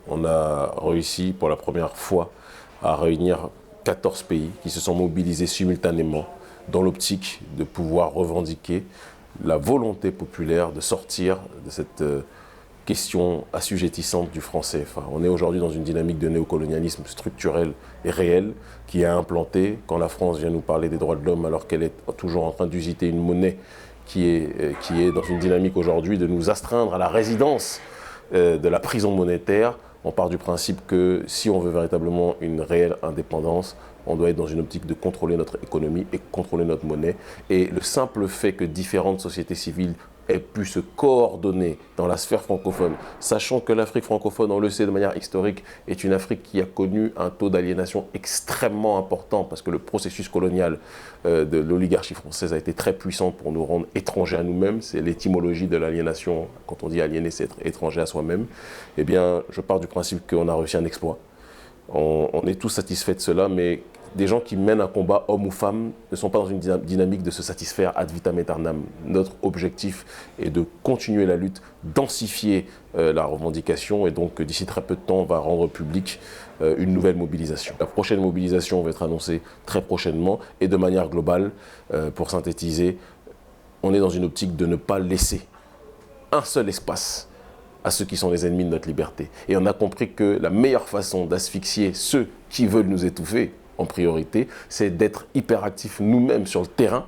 On a réussi pour la première fois à réunir 14 pays qui se sont mobilisés simultanément dans l'optique de pouvoir revendiquer la volonté populaire de sortir de cette question assujettissante du franc CFA. On est aujourd'hui dans une dynamique de néocolonialisme structurel et réel qui est implantée. Quand la France vient nous parler des droits de l'homme alors qu'elle est toujours en train d'usiter une monnaie qui est dans une dynamique aujourd'hui de nous astreindre à la résidence de la prison monétaire, on part du principe que si on veut véritablement une réelle indépendance, on doit être dans une optique de contrôler notre économie et contrôler notre monnaie. Et le simple fait que différentes sociétés civiles aient pu se coordonner dans la sphère francophone, sachant que l'Afrique francophone, on le sait de manière historique, est une Afrique qui a connu un taux d'aliénation extrêmement important parce que le processus colonial de l'oligarchie française a été très puissant pour nous rendre étrangers à nous-mêmes. C'est l'étymologie de l'aliénation. Quand on dit aliéner, c'est être étranger à soi-même. Eh bien, je pars du principe qu'on a réussi un exploit. On est tous satisfaits de cela, mais des gens qui mènent un combat, hommes ou femmes, ne sont pas dans une dynamique de se satisfaire ad vitam aeternam. Notre objectif est de continuer la lutte, densifier la revendication, et donc d'ici très peu de temps, on va rendre public une nouvelle mobilisation. La prochaine mobilisation va être annoncée très prochainement, et de manière globale, pour synthétiser, on est dans une optique de ne pas laisser un seul espace à ceux qui sont les ennemis de notre liberté. Et on a compris que la meilleure façon d'asphyxier ceux qui veulent nous étouffer, en priorité, c'est d'être hyperactifs nous-mêmes sur le terrain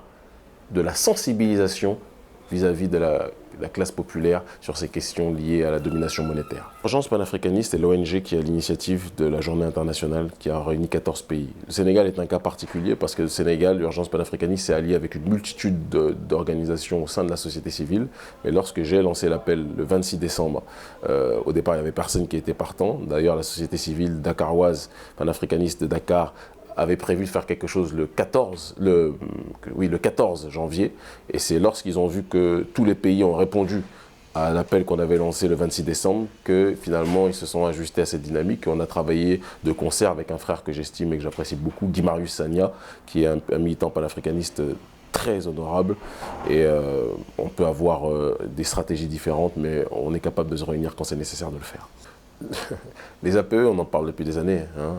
de la sensibilisation vis-à-vis de la classe populaire sur ces questions liées à la domination monétaire. L'Urgence panafricaniste est l'ONG qui est à l'initiative de la journée internationale qui a réuni 14 pays. Le Sénégal est un cas particulier parce que le Sénégal, l'Urgence panafricaniste, s'est allié avec une multitude d'organisations au sein de la société civile. Mais lorsque j'ai lancé l'appel le 26 décembre, au départ, il n'y avait personne qui était partant. D'ailleurs, la société civile dakaroise panafricaniste de Dakar avait prévu de faire quelque chose le 14 janvier. Et c'est lorsqu'ils ont vu que tous les pays ont répondu à l'appel qu'on avait lancé le 26 décembre que finalement ils se sont ajustés à cette dynamique. Et on a travaillé de concert avec un frère que j'estime et que j'apprécie beaucoup, Guy Marius Sagna, qui est un militant panafricaniste très honorable. Et on peut avoir des stratégies différentes, mais on est capable de se réunir quand c'est nécessaire de le faire. Les APE, on en parle depuis des années, hein.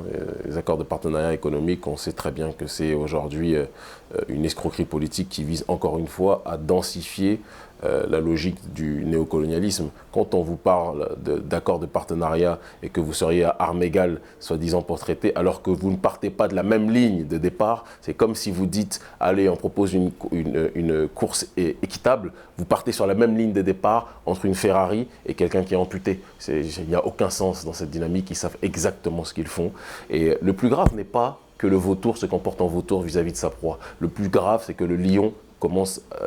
Les accords de partenariat économique, on sait très bien que c'est aujourd'hui une escroquerie politique qui vise encore une fois à densifier la logique du néocolonialisme. Quand on vous parle d'accords de partenariat et que vous seriez à armes égales, soi-disant pour traiter, alors que vous ne partez pas de la même ligne de départ, c'est comme si vous dites, allez, on propose une course équitable, vous partez sur la même ligne de départ entre une Ferrari et quelqu'un qui est amputé. Il n'y a aucun sens dans cette dynamique, ils savent exactement ce qu'ils font. Et le plus grave n'est pas que le vautour se comporte en vautour vis-à-vis de sa proie. Le plus grave, c'est que le lion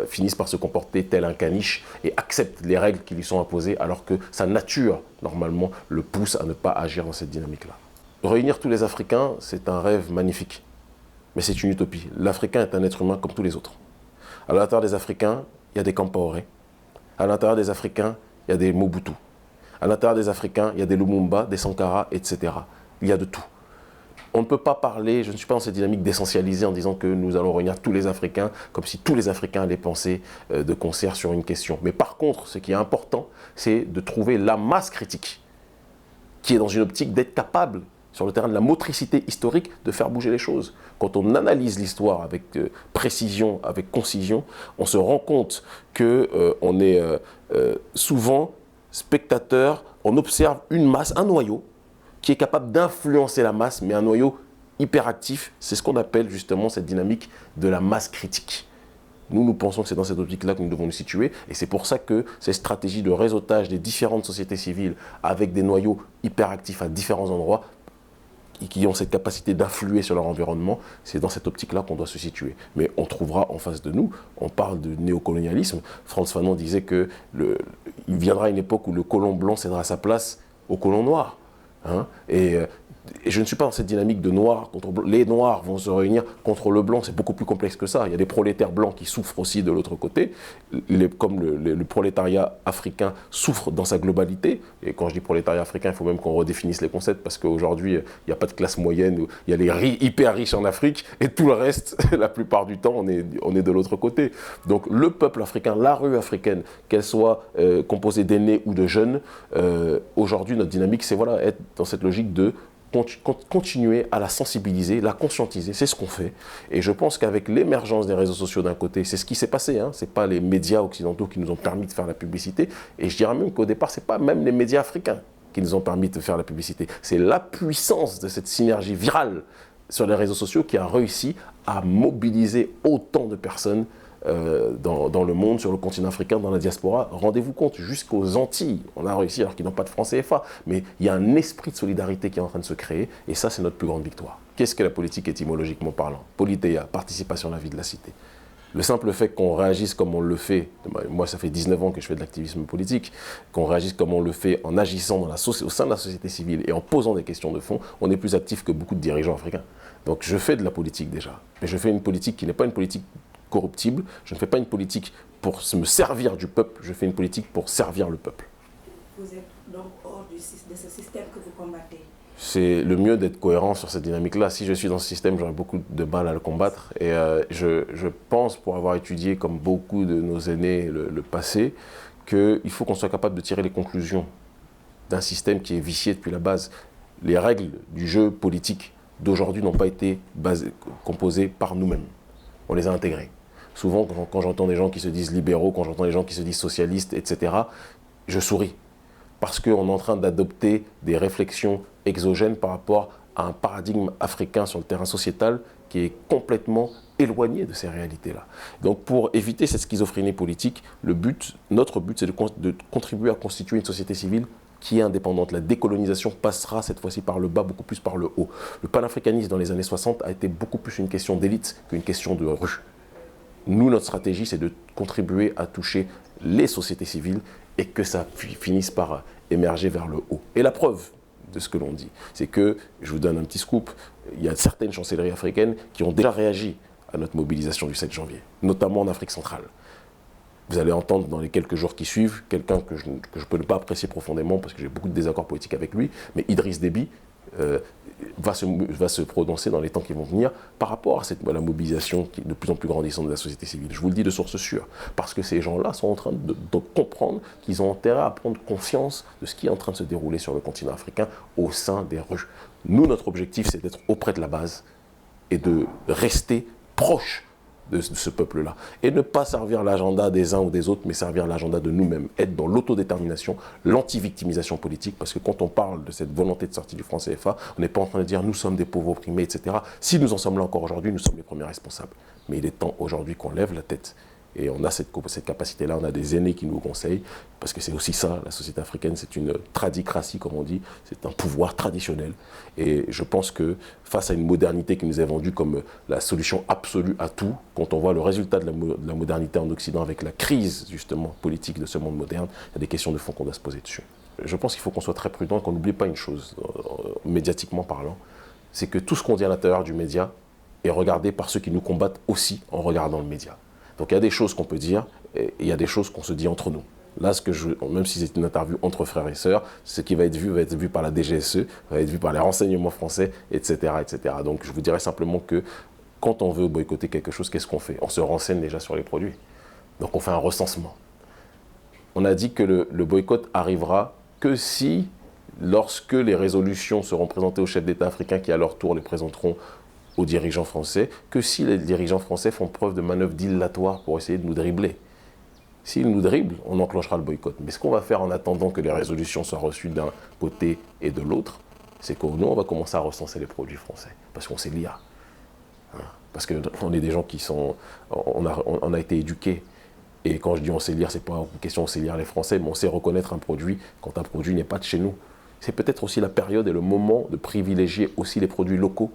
finissent par se comporter tel un caniche et acceptent les règles qui lui sont imposées alors que sa nature, normalement, le pousse à ne pas agir dans cette dynamique-là. Réunir tous les Africains, c'est un rêve magnifique, mais c'est une utopie. L'Africain est un être humain comme tous les autres. À l'intérieur des Africains, il y a des Compaoré. À l'intérieur des Africains, il y a des Mobutu. À l'intérieur des Africains, il y a des Lumumba, des Sankara, etc. Il y a de tout. On ne peut pas parler, je ne suis pas dans cette dynamique d'essentialiser en disant que nous allons réunir tous les Africains, comme si tous les Africains allaient penser de concert sur une question. Mais par contre, ce qui est important, c'est de trouver la masse critique, qui est dans une optique d'être capable, sur le terrain de la motricité historique, de faire bouger les choses. Quand on analyse l'histoire avec précision, avec concision, on se rend compte qu'on est souvent spectateur, on observe une masse, un noyau, qui est capable d'influencer la masse, mais un noyau hyperactif, c'est ce qu'on appelle justement cette dynamique de la masse critique. Nous pensons que c'est dans cette optique-là que nous devons nous situer, et c'est pour ça que ces stratégies de réseautage des différentes sociétés civiles avec des noyaux hyperactifs à différents endroits, qui ont cette capacité d'influer sur leur environnement, c'est dans cette optique-là qu'on doit se situer. Mais on trouvera en face de nous, on parle de néocolonialisme, Frantz Fanon disait qu'il viendra une époque où le colon blanc cédera sa place au colon noir. Hein, et Et je ne suis pas dans cette dynamique de noir contre blanc. Les noirs vont se réunir contre le blanc, c'est beaucoup plus complexe que ça. Il y a des prolétaires blancs qui souffrent aussi de l'autre côté, comme le prolétariat africain souffre dans sa globalité. Et quand je dis prolétariat africain, il faut même qu'on redéfinisse les concepts, parce qu'aujourd'hui, il n'y a pas de classe moyenne, il y a les hyper riches en Afrique, et tout le reste, la plupart du temps, on est de l'autre côté. Donc le peuple africain, la rue africaine, qu'elle soit composée d'aînés ou de jeunes, aujourd'hui, notre dynamique, c'est voilà, être dans cette logique de continuer à la sensibiliser, la conscientiser, c'est ce qu'on fait. Et je pense qu'avec l'émergence des réseaux sociaux d'un côté, c'est ce qui s'est passé, hein, ce n'est pas les médias occidentaux qui nous ont permis de faire la publicité, et je dirais même qu'au départ, ce n'est pas même les médias africains qui nous ont permis de faire la publicité. C'est la puissance de cette synergie virale sur les réseaux sociaux qui a réussi à mobiliser autant de personnes dans le monde, sur le continent africain, dans la diaspora. Rendez-vous compte, jusqu'aux Antilles, on a réussi alors qu'ils n'ont pas de franc CFA, mais il y a un esprit de solidarité qui est en train de se créer, et ça, c'est notre plus grande victoire. Qu'est-ce que la politique étymologiquement parlant? Politeia, participation à la vie de la cité. Le simple fait qu'on réagisse comme on le fait, moi ça fait 19 ans que je fais de l'activisme politique, qu'on réagisse comme on le fait en agissant au sein de la société civile et en posant des questions de fond, on est plus actif que beaucoup de dirigeants africains. Donc je fais de la politique déjà, mais je fais une politique qui n'est pas une politique corruptible, je ne fais pas une politique pour me servir du peuple, je fais une politique pour servir le peuple. Vous êtes donc hors de ce système que vous combattez. C'est le mieux d'être cohérent sur cette dynamique-là. Si je suis dans ce système, j'aurais beaucoup de mal à le combattre. Et je pense, pour avoir étudié, comme beaucoup de nos aînés, le passé, qu'il faut qu'on soit capable de tirer les conclusions d'un système qui est vicié depuis la base. Les règles du jeu politique d'aujourd'hui n'ont pas été composées par nous-mêmes. On les a intégrées. Souvent, quand j'entends des gens qui se disent libéraux, quand j'entends des gens qui se disent socialistes, etc., je souris. Parce qu'on est en train d'adopter des réflexions exogènes par rapport à un paradigme africain sur le terrain sociétal qui est complètement éloigné de ces réalités-là. Donc pour éviter cette schizophrénie politique, notre but, c'est de contribuer à constituer une société civile qui est indépendante. La décolonisation passera cette fois-ci par le bas, beaucoup plus par le haut. Le panafricanisme dans les années 60 a été beaucoup plus une question d'élite qu'une question de rue. Nous, notre stratégie, c'est de contribuer à toucher les sociétés civiles et que ça finisse par émerger vers le haut. Et la preuve de ce que l'on dit, c'est que, je vous donne un petit scoop, il y a certaines chancelleries africaines qui ont déjà réagi à notre mobilisation du 7 janvier, notamment en Afrique centrale. Vous allez entendre dans les quelques jours qui suivent quelqu'un que je ne peux pas apprécier profondément parce que j'ai beaucoup de désaccords politiques avec lui, mais Idriss Déby va se prononcer dans les temps qui vont venir par rapport à la mobilisation qui est de plus en plus grandissante de la société civile. Je vous le dis de source sûre, parce que ces gens-là sont en train de comprendre qu'ils ont intérêt à prendre conscience de ce qui est en train de se dérouler sur le continent africain au sein des rues. Nous, notre objectif, c'est d'être auprès de la base et de rester proche de ce peuple-là. Et ne pas servir l'agenda des uns ou des autres, mais servir l'agenda de nous-mêmes. Être dans l'autodétermination, l'anti-victimisation politique, parce que quand on parle de cette volonté de sortie du franc CFA, on n'est pas en train de dire nous sommes des pauvres opprimés, etc. Si nous en sommes là encore aujourd'hui, nous sommes les premiers responsables. Mais il est temps aujourd'hui qu'on lève la tête. Et on a cette capacité-là, on a des aînés qui nous conseillent, parce que c'est aussi ça, la société africaine, c'est une tradicratie, comme on dit, c'est un pouvoir traditionnel. Et je pense que face à une modernité qui nous est vendue comme la solution absolue à tout, quand on voit le résultat de la modernité en Occident avec la crise, justement, politique de ce monde moderne, il y a des questions de fond qu'on doit se poser dessus. Je pense qu'il faut qu'on soit très prudent et qu'on n'oublie pas une chose, médiatiquement parlant, c'est que tout ce qu'on dit à l'intérieur du média est regardé par ceux qui nous combattent aussi en regardant le média. Donc il y a des choses qu'on peut dire et il y a des choses qu'on se dit entre nous. Là, même si c'est une interview entre frères et sœurs, ce qui va être vu par la DGSE, va être vu par les renseignements français, etc., etc. Donc je vous dirais simplement que quand on veut boycotter quelque chose, qu'est-ce qu'on fait? On se renseigne déjà sur les produits. Donc on fait un recensement. On a dit que le boycott arrivera que si, lorsque les résolutions seront présentées aux chefs d'État africains qui à leur tour les présenteront aux dirigeants français, que si les dirigeants français font preuve de manœuvres dilatoires pour essayer de nous dribbler. S'ils nous dribblent, on enclenchera le boycott. Mais ce qu'on va faire en attendant que les résolutions soient reçues d'un côté et de l'autre, c'est que nous, on va commencer à recenser les produits français, parce qu'on sait l'IA. Parce qu'on est des gens qui sont... On a été éduqués. Et quand je dis on sait lire, c'est pas une question on sait lire les Français, mais on sait reconnaître un produit quand un produit n'est pas de chez nous. C'est peut-être aussi la période et le moment de privilégier aussi les produits locaux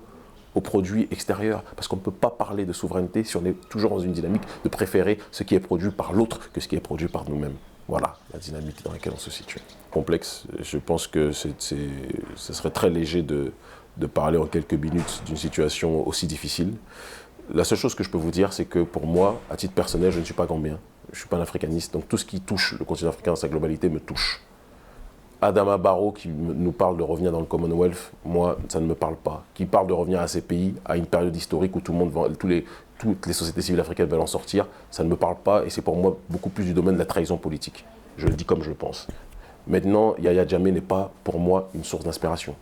aux produits extérieurs, parce qu'on ne peut pas parler de souveraineté si on est toujours dans une dynamique de préférer ce qui est produit par l'autre que ce qui est produit par nous-mêmes. Voilà la dynamique dans laquelle on se situe. Complexe, je pense que ce serait très léger de de parler en quelques minutes d'une situation aussi difficile. La seule chose que je peux vous dire, c'est que pour moi, à titre personnel, je ne suis pas gambien, je ne suis pas un africaniste, donc tout ce qui touche le continent africain dans sa globalité me touche. Adama Barrow qui nous parle de revenir dans le Commonwealth, moi, ça ne me parle pas. Qui parle de revenir à ces pays, à une période historique où tout le monde toutes les sociétés civiles africaines veulent en sortir, ça ne me parle pas et c'est pour moi beaucoup plus du domaine de la trahison politique. Je le dis comme je le pense. Maintenant, Yahya Jammeh n'est pas, pour moi, une source d'inspiration.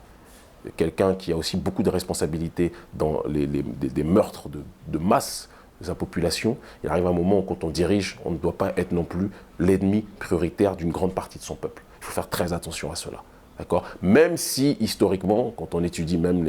Quelqu'un qui a aussi beaucoup de responsabilités dans des meurtres de masse de sa population. Il arrive un moment où quand on dirige, on ne doit pas être non plus l'ennemi prioritaire d'une grande partie de son peuple. Il faut faire très attention à cela. Même si, historiquement, quand on étudie même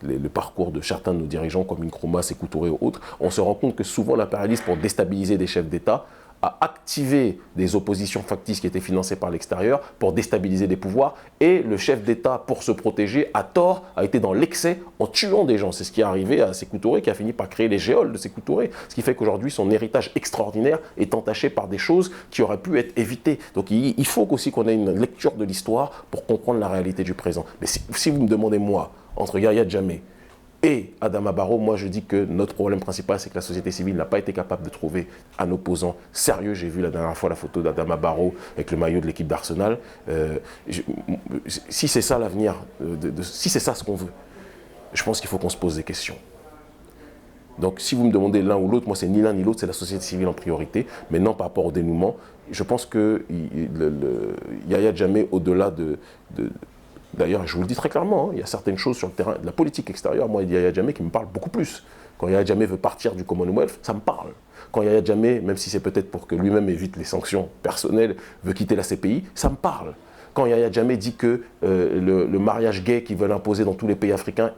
le parcours de certains de nos dirigeants, comme Nkrumah, Sékou Touré ou autres, on se rend compte que souvent l'impérialisme, pour déstabiliser des chefs d'État, a activé des oppositions factices qui étaient financées par l'extérieur pour déstabiliser des pouvoirs. Et le chef d'État, pour se protéger, à tort, a été dans l'excès en tuant des gens. C'est ce qui est arrivé à Sékou Touré, qui a fini par créer les géoles de Sékou Touré. Ce qui fait qu'aujourd'hui, son héritage extraordinaire est entaché par des choses qui auraient pu être évitées. Donc il faut aussi qu'on ait une lecture de l'histoire pour comprendre la réalité du présent. Mais si vous me demandez, moi, entre Yahya Jammeh et Adama Barrow, moi je dis que notre problème principal, c'est que la société civile n'a pas été capable de trouver un opposant sérieux. J'ai vu la dernière fois la photo d'Adama Barrow avec le maillot de l'équipe d'Arsenal. Si c'est ça l'avenir, si c'est ça ce qu'on veut, je pense qu'il faut qu'on se pose des questions. Donc si vous me demandez l'un ou l'autre, moi c'est ni l'un ni l'autre, c'est la société civile en priorité. Maintenant par rapport au dénouement, je pense que Yahya Jammeh, au-delà d'ailleurs, je vous le dis très clairement, il y a certaines choses sur le terrain de la politique extérieure, moi, il y a Yahya Jammeh qui me parle beaucoup plus. Quand Yahya Jammeh veut partir du Commonwealth, ça me parle. Quand Yahya Jammeh, même si c'est peut-être pour que lui-même évite les sanctions personnelles, veut quitter la CPI, ça me parle. Quand Yahya Jammeh dit que le mariage gay qu'ils veulent imposer dans tous les pays africains,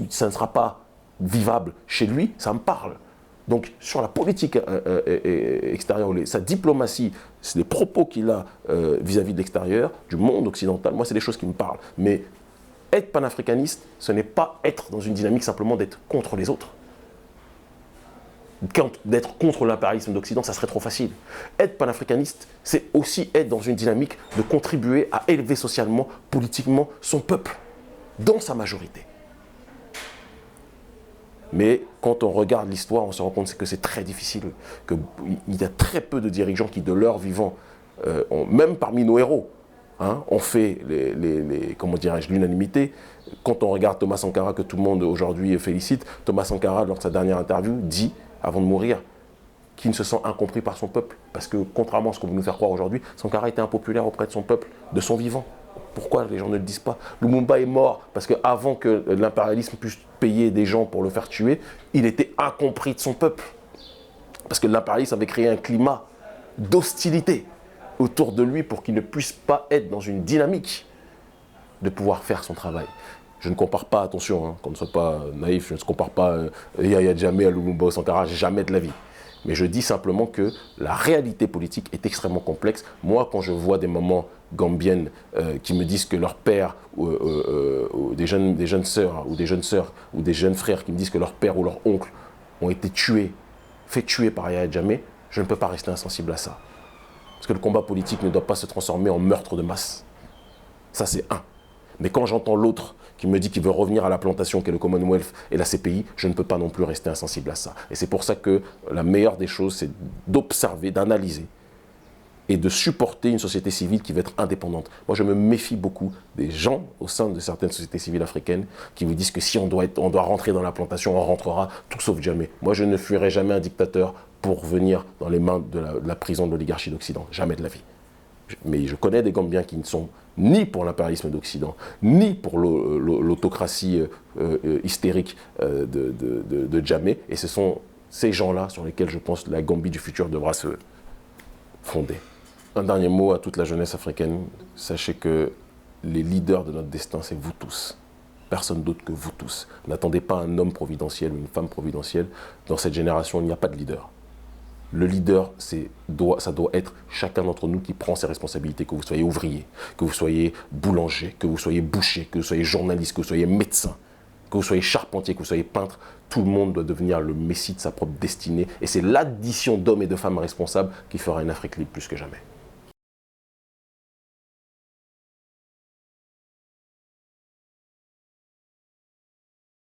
ça ne sera pas vivable chez lui, ça me parle. Donc sur la politique extérieure, sa diplomatie, les propos qu'il a vis-à-vis de l'extérieur, du monde occidental, moi c'est des choses qui me parlent. Mais être panafricaniste, ce n'est pas être dans une dynamique simplement d'être contre les autres. D'être contre l'impérialisme d'Occident, ça serait trop facile. Être panafricaniste, c'est aussi être dans une dynamique de contribuer à élever socialement, politiquement son peuple, dans sa majorité. Mais quand on regarde l'histoire, on se rend compte que c'est très difficile, qu'il y a très peu de dirigeants qui, de leur vivant, même parmi nos héros, ont fait comment dirais-je, l'unanimité. Quand on regarde Thomas Sankara, que tout le monde aujourd'hui félicite, Thomas Sankara, lors de sa dernière interview, dit, avant de mourir, qu'il ne se sent incompris par son peuple. Parce que, contrairement à ce qu'on veut nous faire croire aujourd'hui, Sankara était impopulaire auprès de son peuple, de son vivant. Pourquoi les gens ne le disent pas? Lumumba est mort parce qu'avant que l'impérialisme puisse payer des gens pour le faire tuer, il était incompris de son peuple. Parce que l'impérialisme avait créé un climat d'hostilité autour de lui pour qu'il ne puisse pas être dans une dynamique de pouvoir faire son travail. Je ne compare pas, attention, qu'on ne soit pas naïf, je ne compare pas Yahya Jammeh à Lumumba ou Sankara, jamais de la vie. Mais je dis simplement que la réalité politique est extrêmement complexe. Moi, quand je vois des mamans gambiennes qui me disent que leur père, ou des jeunes sœurs, ou des jeunes frères qui me disent que leur père ou leur oncle ont été fait tuer par Yahya Jammeh, je ne peux pas rester insensible à ça. Parce que le combat politique ne doit pas se transformer en meurtre de masse. Ça, c'est un. Mais quand j'entends l'autre qui me dit qu'il veut revenir à la plantation qu'est le Commonwealth et la CPI, je ne peux pas non plus rester insensible à ça. Et c'est pour ça que la meilleure des choses, c'est d'observer, d'analyser et de supporter une société civile qui va être indépendante. Moi, je me méfie beaucoup des gens au sein de certaines sociétés civiles africaines qui vous disent que si on doit rentrer dans la plantation, on rentrera, tout sauf Jammeh. Moi, je ne fuirai jamais un dictateur pour venir dans les mains de la prison de l'oligarchie d'Occident. Jamais de la vie. Mais je connais des Gambiens qui ne sont ni pour l'impérialisme d'Occident, ni pour l'autocratie hystérique de Jammeh. Et ce sont ces gens-là sur lesquels je pense que la Gambie du futur devra se fonder. Un dernier mot à toute la jeunesse africaine. Sachez que les leaders de notre destin, c'est vous tous. Personne d'autre que vous tous. N'attendez pas un homme providentiel ou une femme providentielle. Dans cette génération, il n'y a pas de leader. Le leader, ça doit être chacun d'entre nous qui prend ses responsabilités, que vous soyez ouvrier, que vous soyez boulanger, que vous soyez boucher, que vous soyez journaliste, que vous soyez médecin, que vous soyez charpentier, que vous soyez peintre. Tout le monde doit devenir le messie de sa propre destinée. Et c'est l'addition d'hommes et de femmes responsables qui fera une Afrique libre plus que jamais.